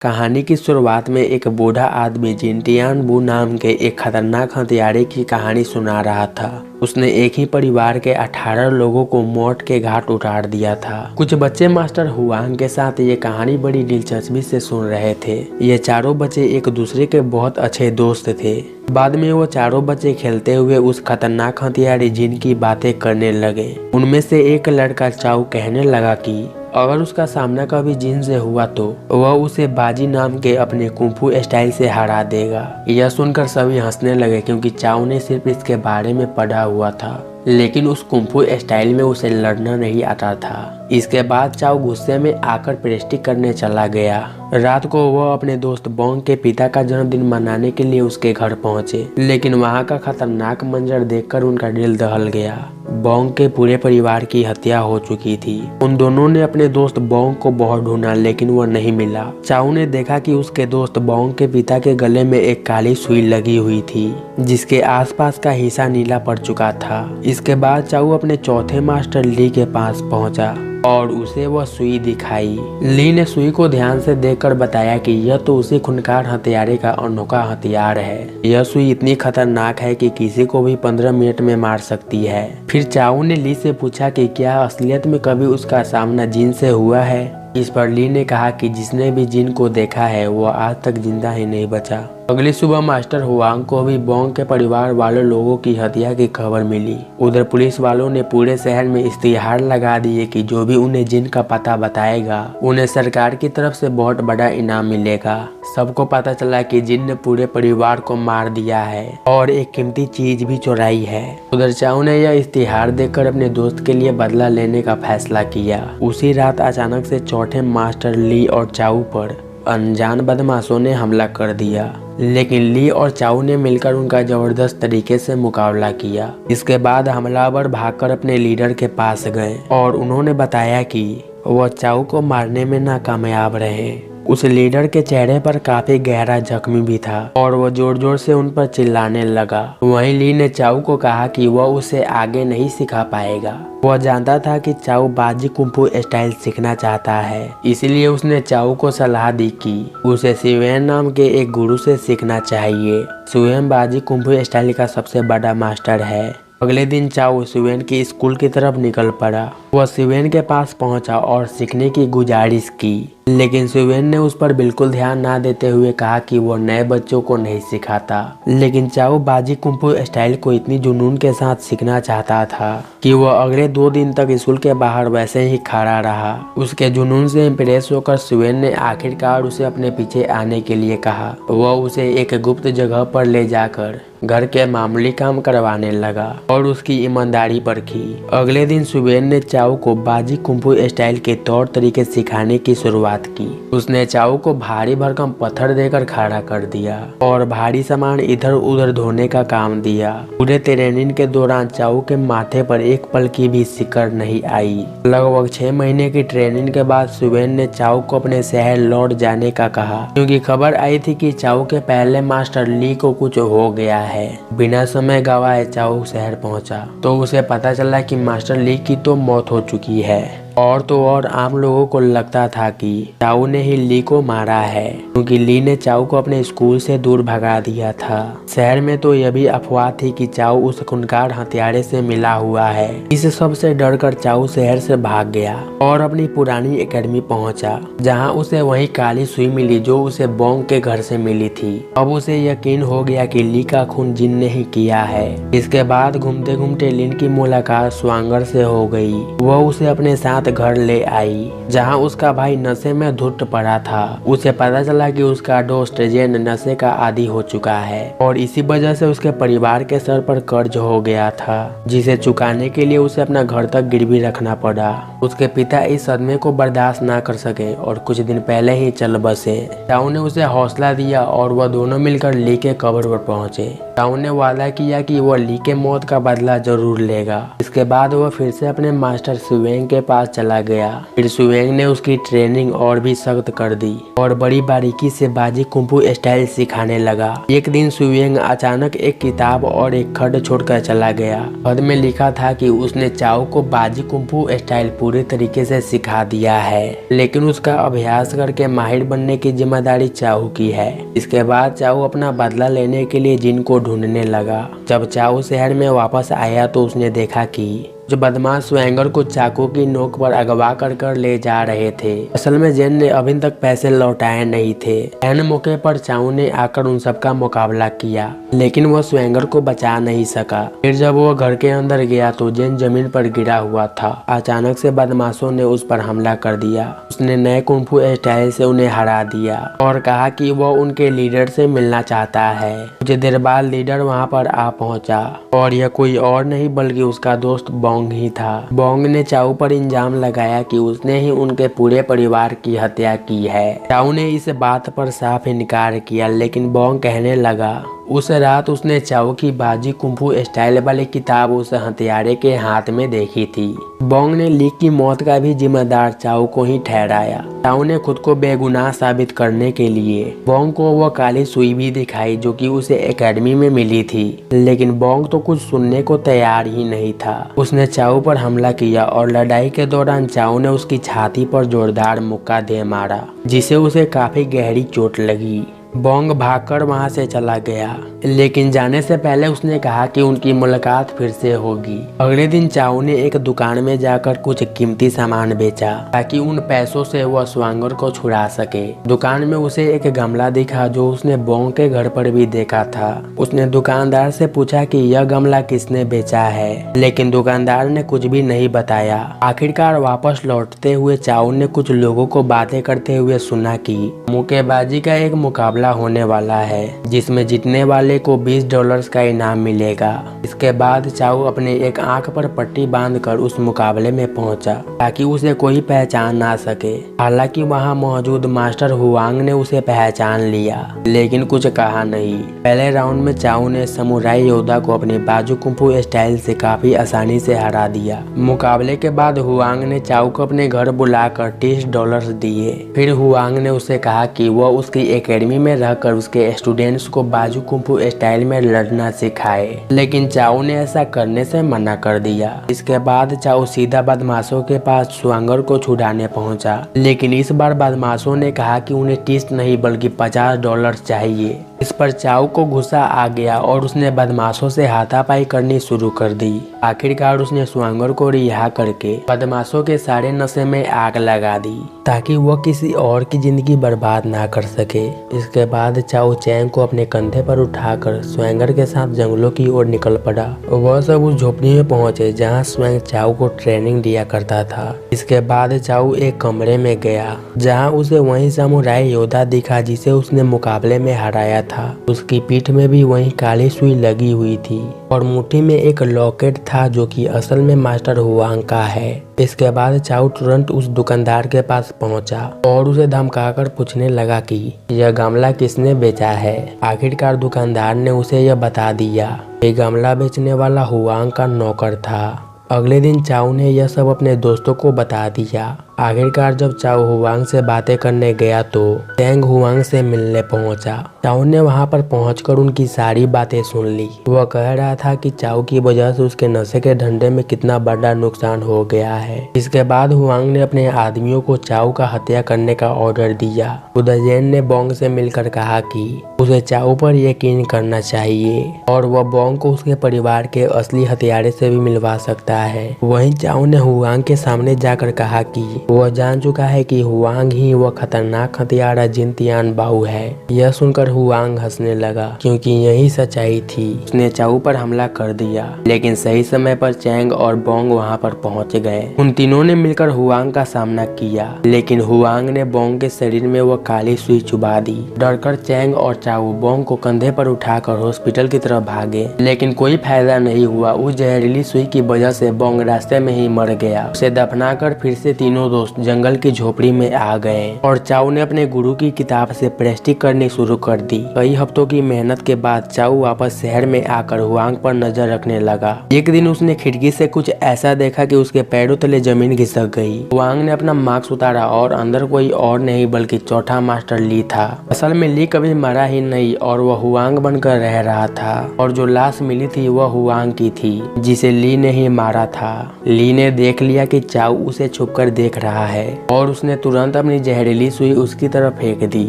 कहानी की शुरुआत में एक बूढ़ा आदमी जिनटियान बू नाम के एक खतरनाक हत्यारे की कहानी सुना रहा था। उसने एक ही परिवार के 18 लोगों को मौत के घाट उतार दिया था। कुछ बच्चे मास्टर हुआंग के साथ ये कहानी बड़ी दिलचस्पी से सुन रहे थे। ये चारों बच्चे एक दूसरे के बहुत अच्छे दोस्त थे। बाद में वो चारों बच्चे खेलते हुए उस खतरनाक हथियारे जिन की बातें करने लगे। उनमें से एक लड़का चाऊ कहने लगा कि अगर उसका सामना कभी जिन से हुआ तो वह उसे बाजी नाम के अपने कुंफू स्टाइल से हरा देगा। यह सुनकर सभी हंसने लगे क्योंकि चाऊ ने सिर्फ इसके बारे में पढ़ा हुआ था, लेकिन उस कुंफू स्टाइल में उसे लड़ना नहीं आता था। इसके बाद चाऊ गुस्से में आकर प्रेस्टिक करने चला गया। रात को वह अपने दोस्त बोंग के पिता का जन्मदिन मनाने के लिए उसके घर पहुंचे, लेकिन वहां का खतरनाक मंजर देखकर उनका दिल दहल गया। बोंग के पूरे परिवार की हत्या हो चुकी थी। उन दोनों ने अपने दोस्त बोंग को बहुत ढूंढा, लेकिन वह नहीं मिला। चाऊ ने देखा कि उसके दोस्त बोंग के पिता के गले में एक काली सुई लगी हुई थी, जिसके आसपास का हिस्सा नीला पड़ चुका था। इसके बाद चाऊ अपने चौथे मास्टर ली के पास पहुंचा और उसे वह सुई दिखाई। ली ने सुई को ध्यान से देखकर बताया कि यह तो उसी खूंखार हथियारे का अनोखा हथियार है। यह सुई इतनी खतरनाक है कि किसी को भी 15 मिनट में मार सकती है। फिर चाऊ ने ली से पूछा कि क्या असलियत में कभी उसका सामना जिन से हुआ है। इस पर ली ने कहा कि जिसने भी जिन को देखा है वो आज तक जिंदा ही नहीं बचा। अगली सुबह मास्टर हुआंग को भी बोंग के परिवार वाले लोगों की हत्या की खबर मिली। उधर पुलिस वालों ने पूरे शहर में इश्तिहार लगा दिए कि जो भी उन्हें जिन का पता बताएगा उन्हें सरकार की तरफ से बहुत बड़ा इनाम मिलेगा। सबको पता चला कि जिन ने पूरे परिवार को मार दिया है और एक कीमती चीज भी चुराई है। उधर चाऊ ने यह इश्तिहार देखकर अपने दोस्त के लिए बदला लेने का फैसला किया। उसी रात अचानक से चौथे मास्टर ली और चाऊ पर अनजान बदमाशों ने हमला कर दिया, लेकिन ली और चाऊ ने मिलकर उनका जबरदस्त तरीके से मुकाबला किया। इसके बाद हमलावर भागकर अपने लीडर के पास गए और उन्होंने बताया कि वह चाऊ को मारने में नाकामयाब रहे। उस लीडर के चेहरे पर काफी गहरा जख्मी भी था और वह जोर जोर से उन पर चिल्लाने लगा। वहीं ली ने चाऊ को कहा कि वह उसे आगे नहीं सिखा पाएगा। वह जानता था कि चाऊ बाजी कुंफू स्टाइल सीखना चाहता है, इसलिए उसने चाऊ को सलाह दी कि उसे सिवेन नाम के एक गुरु से सीखना चाहिए। सिवेन बाजी कुंफू स्टाइल का सबसे बड़ा मास्टर है। अगले दिन चाऊ सिवेन की स्कूल की तरफ निकल पड़ा। वह सिवेन के पास पहुंचा और सीखने की गुजारिश की, लेकिन सिवेन ने उस पर बिल्कुल ध्यान ना देते हुए कहा कि वो नए बच्चों को नहीं सिखाता। लेकिन चाऊ बाजी कुंफू स्टाइल को इतनी जुनून के साथ सीखना चाहता था कि वह अगले 2 दिन तक स्कूल के बाहर वैसे ही खड़ा रहा। उसके जुनून से इम्प्रेस होकर सिवेन ने आखिरकार उसे अपने पीछे आने के लिए कहा। वह उसे एक गुप्त जगह पर ले जाकर घर के मामूली काम करवाने लगा और उसकी ईमानदारी परखी। अगले दिन सिवेन ने चाऊ को बाजी कुंफू स्टाइल के तौर तरीके सिखाने की शुरुआत की। उसने चाऊ को भारी भरकम पत्थर देकर खड़ा कर दिया और भारी सामान इधर उधर धोने का काम दिया। पूरे ट्रेनिंग के दौरान चाऊ के माथे पर एक पल की भी सिकड़ नहीं आई। लगभग 6 महीने की ट्रेनिंग के बाद सिवेन ने चाऊ को अपने शहर लौट जाने का कहा, क्योंकि खबर आई थी कि चाऊ के पहले मास्टर ली को कुछ हो गया है। बिना समय गवाए चाऊ शहर पहुंचा तो उसे पता चला कि मास्टर ली की तो मौत हो चुकी है। और तो और आम लोगों को लगता था कि चाऊ ने ही ली को मारा है, क्योंकि ली ने चाऊ को अपने स्कूल से दूर भगा दिया था। शहर में तो यह भी अफवाह थी कि चाऊ उस खूंखार हथियारे से मिला हुआ है। इस सब से डरकर चाऊ शहर से भाग गया और अपनी पुरानी एकेडमी पहुंचा, जहां उसे वही काली सुई मिली जो उसे बोंग के घर से मिली थी। अब उसे यकीन हो गया कि ली का खून जिन ने ही किया है। इसके बाद घूमते घूमते लिन की मुलाकात स्वांगर से हो गई। वह उसे अपने साथ घर ले आई, जहां उसका भाई नशे में धुत पड़ा था। उसे पता चला कि उसका दोस्त जेन नशे का आदी हो चुका है और इसी वजह से उसके परिवार के सर पर कर्ज हो गया था, जिसे चुकाने के लिए उसे अपना घर तक गिरवी रखना पड़ा। उसके पिता इस सदमे को बर्दाश्त ना कर सके और कुछ दिन पहले ही चल बसे। चाऊ ने उसे हौसला दिया और वह दोनों मिलकर ली के कब्र पर पहुंचे। चाउ ने वादा किया कि वह ली के मौत का बदला जरूर लेगा। इसके बाद वह फिर से अपने मास्टर सुवेंग के पास चला गया। फिर सुवेंग ने उसकी ट्रेनिंग और भी सख्त कर दी और बड़ी बारीकी से बाजी कुंफू स्टाइल सिखाने लगा। एक दिन सुवेंग अचानक एक किताब और एक खड्ड छोड़कर चला गया। खड्ड में लिखा था कि उसने चाउ को बाजी कुंफू स्टाइल पूरी तरीके से सिखा दिया है, लेकिन उसका अभ्यास करके माहिर बनने की जिम्मेदारी चाउ की है। इसके बाद चाउ अपना बदला लेने के लिए जिन को ढूंढने लगा। जब चाउ शहर में वापस आया तो उसने देखा कि जो बदमाश स्वैंगर को चाकू की नोक पर अगवा कर ले जा रहे थे, असल में जेन ने अभी तक पैसे लौटाए नहीं थे। ऐन मौके पर चाउ ने आकर उन सबका मुकाबला किया, लेकिन वह स्वैंगर को बचा नहीं सका। फिर जब वह घर के अंदर गया तो जेन जमीन पर गिरा हुआ था। अचानक से बदमाशों ने उस पर हमला कर दिया। उसने नए कुंफू स्टाइल से उन्हें हरा दिया और कहा कि वह उनके लीडर से मिलना चाहता है। कुछ देर बाद लीडर वहाँ पर आ पहुँचा और यह कोई और नहीं बल्कि उसका दोस्त बोंग ही था। बोंग ने चाउ पर इल्जाम लगाया कि उसने ही उनके पूरे परिवार की हत्या की है। चाउ ने इस बात पर साफ इनकार किया, लेकिन बोंग कहने लगा उस रात उसने चाउ की बाजी कुंफू स्टाइल वाली किताब उस हत्यारे के हाथ में देखी थी। बोंग ने ली की मौत का भी जिम्मेदार चाउ को ही ठहराया। चाउ ने खुद को बेगुनाह साबित करने के लिए बोंग को वह काली सुई भी दिखाई जो कि उसे एकेडमी में मिली थी, लेकिन बोंग तो कुछ सुनने को तैयार ही नहीं था। उसने चाउ पर हमला किया और लड़ाई के दौरान चाउ ने उसकी छाती पर जोरदार मुक्का दे मारा, जिसे उसे काफी गहरी चोट लगी। बोंग भागकर वहां से चला गया, लेकिन जाने से पहले उसने कहा कि उनकी मुलाकात फिर से होगी। अगले दिन चाउ ने एक दुकान में जाकर कुछ कीमती सामान बेचा ताकि उन पैसों से वह स्वैंगर को छुड़ा सके। दुकान में उसे एक गमला दिखा जो उसने बोंग के घर पर भी देखा था। उसने दुकानदार से पूछा कि यह गमला किसने बेचा है, लेकिन दुकानदार ने कुछ भी नहीं बताया। आखिरकार वापस लौटते हुए चाउ ने कुछ लोगों को बातें करते हुए सुना कि मुक्केबाजी का एक मुकाबला होने वाला है, जिसमें जीतने वाले को $20 का इनाम मिलेगा। इसके बाद चाउ अपने एक आंख पर पट्टी बांधकर उस मुकाबले में पहुंचा ताकि उसे कोई पहचान ना सके। हालांकि वहां मौजूद मास्टर हुआंग ने उसे पहचान लिया, लेकिन कुछ कहा नहीं। पहले राउंड में चाउ ने समुराई योद्धा को अपने बाजू कुंफू स्टाइल से काफी आसानी से हरा दिया। मुकाबले के बाद हुआंग ने चाउ को अपने घर बुलाकर $30 दिए। फिर हुआंग ने उसे कहा कि वह उसकी एकेडमी में रहकर उसके स्टूडेंट्स को बाजू कुंफू स्टाइल में लड़ना सिखाए, लेकिन चाउ ने ऐसा करने से मना कर दिया। इसके बाद चाउ सीधा बदमाशों के पास स्वैंगर को छुड़ाने पहुंचा, लेकिन इस बार बदमाशों ने कहा कि उन्हें 30 नहीं बल्कि $50 चाहिए। इस पर चाउ को गुस्सा आ गया और उसने बदमाशों से हाथापाई करनी शुरू कर दी। आखिरकार उसने स्वैंगर को रिहा करके बदमाशों के सारे नशे में आग लगा दी ताकि वह किसी और की जिंदगी बर्बाद ना कर सके। इसके बाद चाउ चैंग को अपने कंधे पर उठाकर स्वैंगर के साथ जंगलों की ओर निकल पड़ा। वह सब उस झोपड़ी में पहुंचे जहां स्वैंग चाउ को ट्रेनिंग दिया करता था। इसके बाद चाउ एक कमरे में गया जहां उसे वही समुराई योद्धा दिखा जिसे उसने मुकाबले में हराया था। उसकी पीठ में भी वही काली सुई लगी हुई थी और मुट्ठी में एक लॉकेट था जो कि असल में मास्टर हुआंग का है। इसके बाद चाउ तुरंत उस दुकानदार के पास पहुंचा और उसे धमकाकर पूछने लगा कि यह गमला किसने बेचा है। आखिरकार दुकानदार ने उसे यह बता दिया। ये गमला बेचने वाला हुआंग का नौकर था। अगले दिन चाउ ने यह सब अपने दोस्तों को बता दिया। आखिरकार जब चाउ हुआंग से बातें करने गया तो चैंग हुआंग से मिलने पहुंचा। चाउ ने वहां पर पहुंचकर उनकी सारी बातें सुन ली। वह कह रहा था कि चाउ की वजह से उसके नशे के धंधे में कितना बड़ा नुकसान हो गया है। इसके बाद हुआंग ने अपने आदमियों को चाउ का हत्या करने का ऑर्डर दिया। उदयन ने बोंग से मिलकर कहा कि उसे चाउ पर यकीन करना चाहिए और वह बोंग को उसके परिवार के असली हथियारे से भी मिलवा सकता है। वहीं चाउ ने हुआंग के सामने जाकर कहा कि वह जान चुका है कि हुआंग ही वह खतरनाक हथियारा जिन तियान बाऊ है। यह सुनकर हुआंग हंसने लगा क्योंकि यही सच्चाई थी। उसने चाउ पर हमला कर दिया, लेकिन सही समय पर चैंग और बोंग वहां पर पहुंच गए। उन तीनों ने मिलकर हुआंग का सामना किया, लेकिन हुआंग ने बोंग के शरीर में वह काली सुई चुबा दी। डरकर चैंग और चाउ चाऊ बोंग को कंधे पर उठाकर हॉस्पिटल की तरफ भागे, लेकिन कोई फायदा नहीं हुआ। उस जहरीली सुई की वजह से बोंग रास्ते में ही मर गया। उसे दफनाकर फिर से तीनों दोस्त जंगल की झोपड़ी में आ गए और चाऊ ने अपने गुरु की किताब से प्रैक्टिस करनी शुरू कर दी। कई हफ्तों की मेहनत के बाद चाऊ वापस शहर में आकर हुआंग पर नजर रखने लगा। एक दिन उसने खिड़की से कुछ ऐसा देखा कि उसके पैरों तले जमीन खिसक गई। हुआंग ने अपना मास्क उतारा और अंदर कोई और नहीं बल्कि चौथा मास्टर ली था। असल में ली कभी मरा ही नहीं और वह हुआंग बनकर रह रहा था, और जो लाश मिली थी वह हुआंग की थी जिसे ली ने ही मारा था। ली ने देख लिया कि चाऊ उसे छुपकर देख रहा है और उसने तुरंत अपनी जहरीली सुई उसकी तरफ फेंक दी।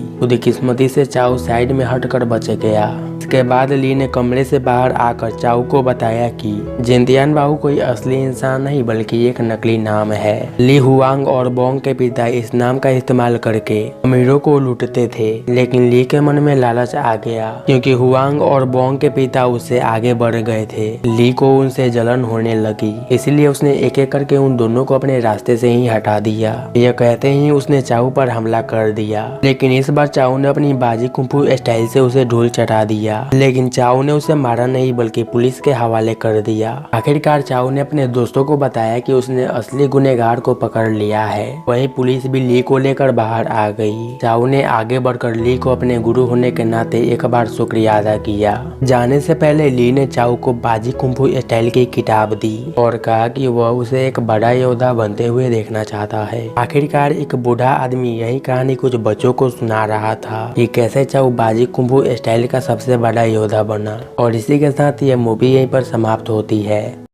खुदकिस्मती से चाऊ साइड में हटकर बच गया। इसके बाद ली ने कमरे से बाहर आकर चाऊ को बताया कि जिनतियान बाहू कोई असली इंसान नहीं बल्कि एक नकली नाम है। ली हुआंग और बोंग के पिता इस नाम का इस्तेमाल करके अमीरों को लूटते थे, लेकिन ली के मन में लालच आ गया क्योंकि हुआंग और बोंग के पिता उससे आगे बढ़ गए थे। ली को उनसे जलन होने लगी, इसलिए उसने एक एक करके उन दोनों को अपने रास्ते से ही हटा दिया। यह कहते ही उसने चाऊ पर हमला कर दिया, लेकिन इस बार चाऊ ने अपनी बाजी कुंफू स्टाइल से उसे ढूल चढ़ा दिया। लेकिन चाऊ ने उसे मारा नहीं बल्कि पुलिस के हवाले कर दिया। आखिरकार चाऊ ने अपने दोस्तों को बताया कि उसने असली गुनहगार को पकड़ लिया है। वहीं पुलिस भी ली को लेकर बाहर आ गई। चाऊ ने आगे बढ़कर ली को अपने गुरु होने के नाते एक बार शुक्रिया अदा किया। जाने से पहले ली ने चाऊ को बाजी कुंफू स्टाइल की किताब दी और कहा कि वह उसे एक बड़ा योद्धा बनते हुए देखना चाहता है। आखिरकार एक बूढ़ा आदमी यही कहानी कुछ बच्चों को सुना रहा था कि कैसे चाऊ बाजी कुंफू स्टाइल का सबसे बड़ा योद्धा बना। और इसी के साथ यह मूवी यहीं पर समाप्त होती है।